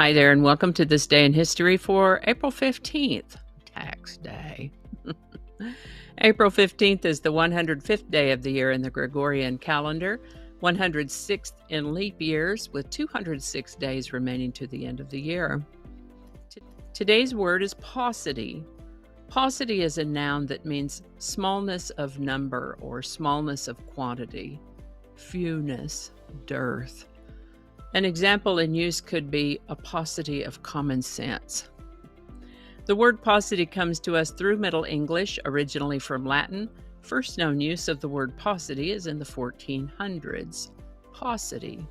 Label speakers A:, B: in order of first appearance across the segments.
A: Hi there, and welcome to this day in history for April 15th, Tax Day. April 15th is the 105th day of the year in the Gregorian calendar, 106th in leap years, with 206 days remaining to the end of the year. Today's word is paucity. Paucity is a noun that means smallness of number or smallness of quantity, fewness, dearth. An example in use could be a paucity of common sense. The word paucity comes to us through Middle English, originally from Latin. First known use of the word paucity is in the 1400s. Paucity.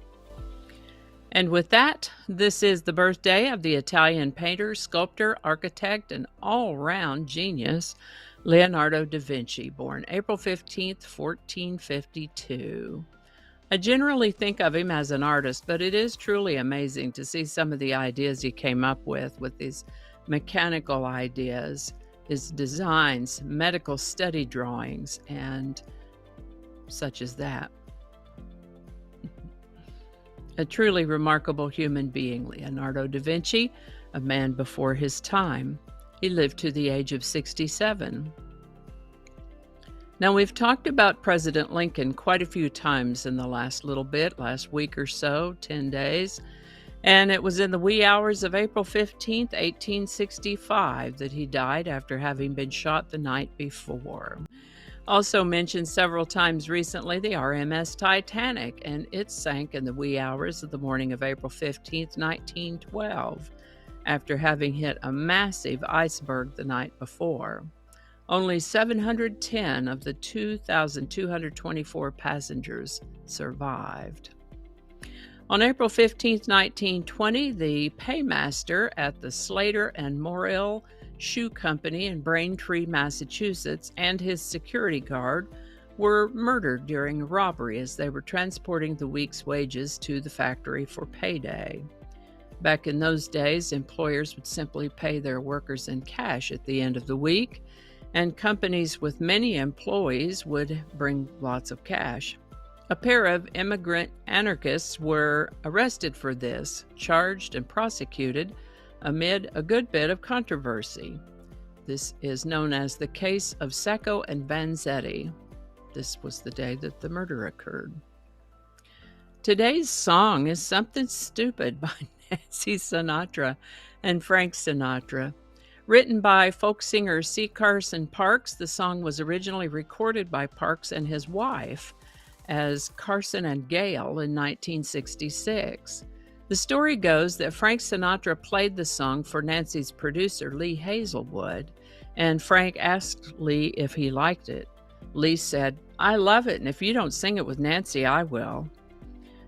A: And with that, this is the birthday of the Italian painter, sculptor, architect, and all-round genius, Leonardo da Vinci, born April 15th, 1452. I generally think of him as an artist, but it is truly amazing to see some of the ideas he came up with these mechanical ideas, his designs, medical study drawings, and such as that. A truly remarkable human being, Leonardo da Vinci, a man before his time. He lived to the age of 67. Now, we've talked about President Lincoln quite a few times in the last week or so, 10 days, and it was in the wee hours of April 15th, 1865 that he died after having been shot the night before. Also mentioned several times recently the RMS Titanic, and it sank in the wee hours of the morning of April 15th, 1912, after having hit a massive iceberg the night before. Only 710 of the 2,224 passengers survived. On April 15, 1920, the paymaster at the Slater and Morrill Shoe Company in Braintree, Massachusetts, and his security guard were murdered during a robbery as they were transporting the week's wages to the factory for payday. Back in those days, employers would simply pay their workers in cash at the end of the week, and companies with many employees would bring lots of cash. A pair of immigrant anarchists were arrested for this, charged and prosecuted amid a good bit of controversy. This is known as the case of Sacco and Vanzetti. This was the day that the murder occurred. Today's song is Something Stupid by Nancy Sinatra and Frank Sinatra. Written by folk singer C. Carson Parks, the song was originally recorded by Parks and his wife as Carson and Gail in 1966. The story goes that Frank Sinatra played the song for Nancy's producer, Lee Hazelwood, and Frank asked Lee if he liked it. Lee said, "I love it, and if you don't sing it with Nancy, I will."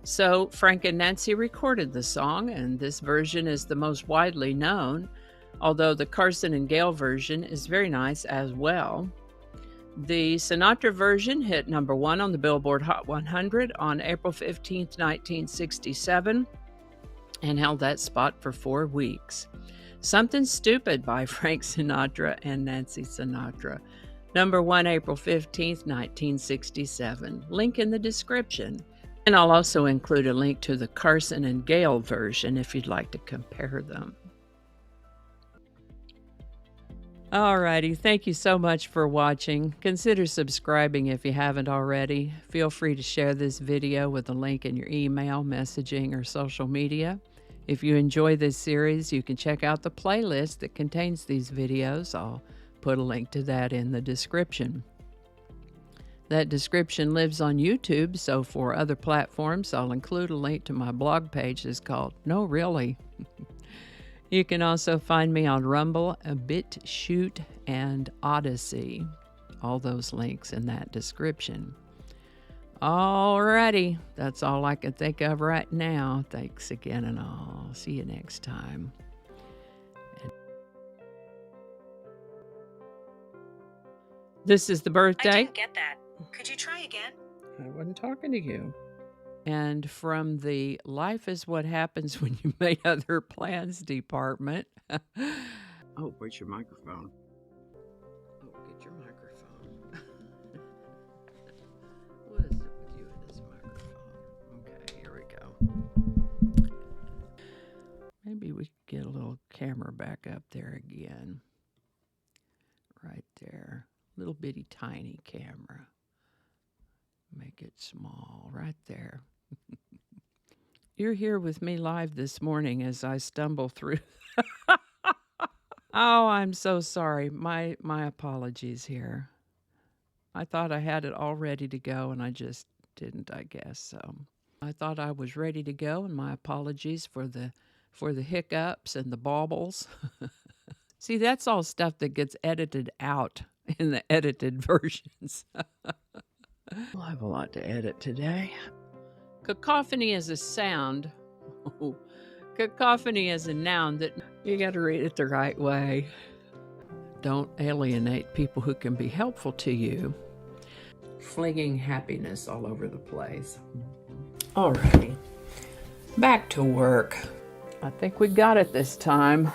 A: So Frank and Nancy recorded the song, and this version is the most widely known, although the Carson and Gail version is very nice as well. The Sinatra version hit number 1 on the Billboard Hot 100 on April 15, 1967, and held that spot for 4 weeks. Something Stupid by Frank Sinatra and Nancy Sinatra. Number 1, April 15, 1967. Link in the description. And I'll also include a link to the Carson and Gail version if you'd like to compare them. Alrighty, thank you so much for watching. Consider subscribing if you haven't already. Feel free to share this video with a link in your email, messaging, or social media. If you enjoy this series, you can check out the playlist that contains these videos. I'll put a link to that in the description. That description lives on YouTube, so for other platforms, I'll include a link to my blog page that's called No Really. You can also find me on Rumble, BitChute, and Odyssey. All those links in that description. Alrighty, that's all I can think of right now. Thanks again, and I'll see you next time. This is the birthday.
B: I didn't get that. Could you try again?
A: I wasn't talking to you. And from the Life is What Happens When You Make Other Plans department. Oh, where's your microphone? Oh, get your microphone. What is it with you and this microphone? Okay, here we go. Maybe we could get a little camera back up there again. Right there. Little bitty tiny camera. Make it small. Right there. You're here with me live this morning as I stumble through. Oh, I'm so sorry. My apologies here. I thought I had it all ready to go, and I just didn't, I guess. So I thought I was ready to go, and my apologies for the hiccups and the baubles. See, that's all stuff that gets edited out in the edited versions. We'll have a lot to edit today. Cacophony is a sound. Cacophony is a noun that you got to read it the right way. Don't alienate people who can be helpful to you. Flinging happiness all over the place. Alrighty, back to work. I think we got it this time.